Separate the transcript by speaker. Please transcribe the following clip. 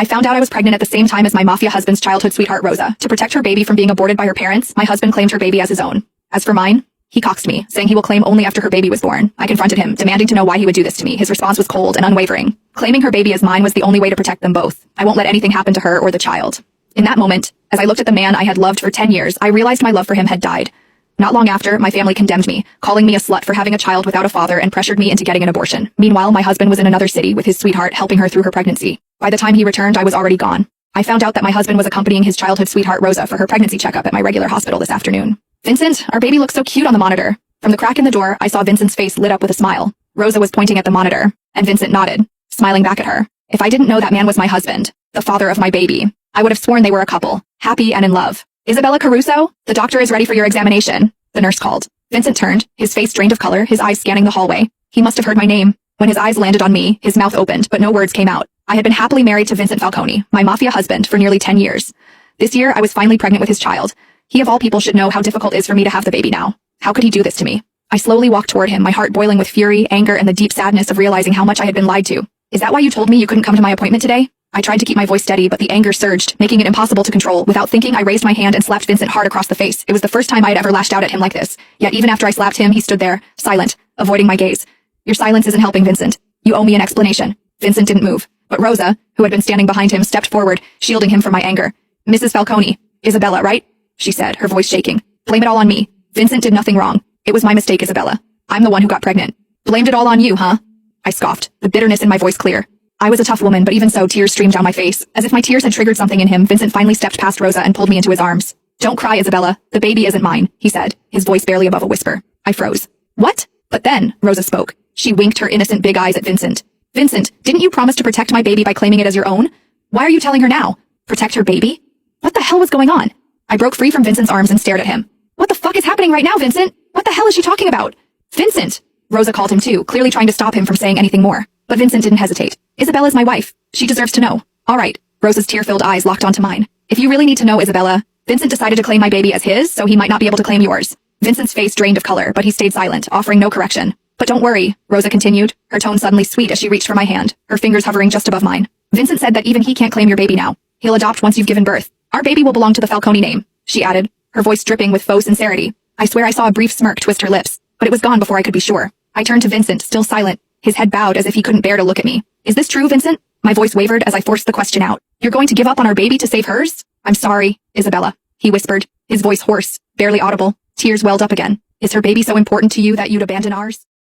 Speaker 1: I found out I was pregnant at the same time as my mafia husband's childhood sweetheart Rosa. To protect her baby from being aborted by her parents, my husband claimed her baby as his own. As for mine, he coxed me, saying he will claim only after her baby was born. I confronted him, demanding to know why he would do this to me. His response was cold and unwavering. Claiming her baby as mine was the only way to protect them both. I won't let anything happen to her or the child. In that moment, as I looked at the man I had loved for 10 years, I realized my love for him had died. Not long after, my family condemned me, calling me a slut for having a child without a father and pressured me into getting an abortion. Meanwhile, my husband was in another city with his sweetheart helping her through her pregnancy. By the time he returned, I was already gone. I found out that my husband was accompanying his childhood sweetheart Rosa for her pregnancy checkup at my regular hospital this afternoon. Vincent, our baby looks so cute on the monitor. From the crack in the door, I saw Vincent's face lit up with a smile. Rosa was pointing at the monitor, and Vincent nodded, smiling back at her. If I didn't know that man was my husband, the father of my baby, I would have sworn they were a couple, happy and in love. Isabella Caruso, the doctor is ready for your examination, the nurse called. Vincent turned, his face drained of color, his eyes scanning the hallway. He must have heard my name. When his eyes landed on me, his mouth opened, but no words came out. I had been happily married to Vincent Falcone, my mafia husband, for nearly 10 years. This year, I was finally pregnant with his child. He of all people should know how difficult it is for me to have the baby now. How could he do this to me? I slowly walked toward him, my heart boiling with fury, anger, and the deep sadness of realizing how much I had been lied to. Is that why you told me you couldn't come to my appointment today? I tried to keep my voice steady, but the anger surged, making it impossible to control. Without thinking, I raised my hand and slapped Vincent hard across the face. It was the first time I had ever lashed out at him like this. Yet even after I slapped him, he stood there, silent, avoiding my gaze. Your silence isn't helping, Vincent. You owe me an explanation. Vincent didn't move, but Rosa, who had been standing behind him, stepped forward, shielding him from my anger. Mrs. Falcone, Isabella, right? She said, her voice shaking. Blame it all on me. Vincent did nothing wrong. It was my mistake, Isabella. I'm the one who got pregnant. Blamed it all on you, huh? I scoffed, the bitterness in my voice clear. I was a tough woman, but even so, tears streamed down my face. As if my tears had triggered something in him, Vincent finally stepped past Rosa and pulled me into his arms. Don't cry, Isabella. The baby isn't mine, he said, his voice barely above a whisper. I froze. What? But then, Rosa spoke. She winked her innocent big eyes at Vincent. Vincent, didn't you promise to protect my baby by claiming it as your own? Why are you telling her now? Protect her baby? What the hell was going on? I broke free from Vincent's arms and stared at him. What the fuck is happening right now, Vincent? What the hell is she talking about? Vincent! Rosa called him too, clearly trying to stop him from saying anything more. But Vincent didn't hesitate. Isabella's my wife. She deserves to know. All right. Rosa's tear-filled eyes locked onto mine. If you really need to know, Isabella, Vincent decided to claim my baby as his, so he might not be able to claim yours. Vincent's face drained of color, but he stayed silent, offering no correction. But don't worry, Rosa continued, her tone suddenly sweet as she reached for my hand, her fingers hovering just above mine. Vincent said that even he can't claim your baby now. He'll adopt once you've given birth. Our baby will belong to the Falcone name, she added, her voice dripping with faux sincerity. I swear I saw a brief smirk twist her lips, but it was gone before I could be sure. I turned to Vincent, still silent, his head bowed as if he couldn't bear to look at me. Is this true, Vincent? My voice wavered as I forced the question out. You're going to give up on our baby to save hers? I'm sorry, Isabella, he whispered, his voice hoarse, barely audible. Tears welled up again. Is her baby so important to you that you'd abandon ours?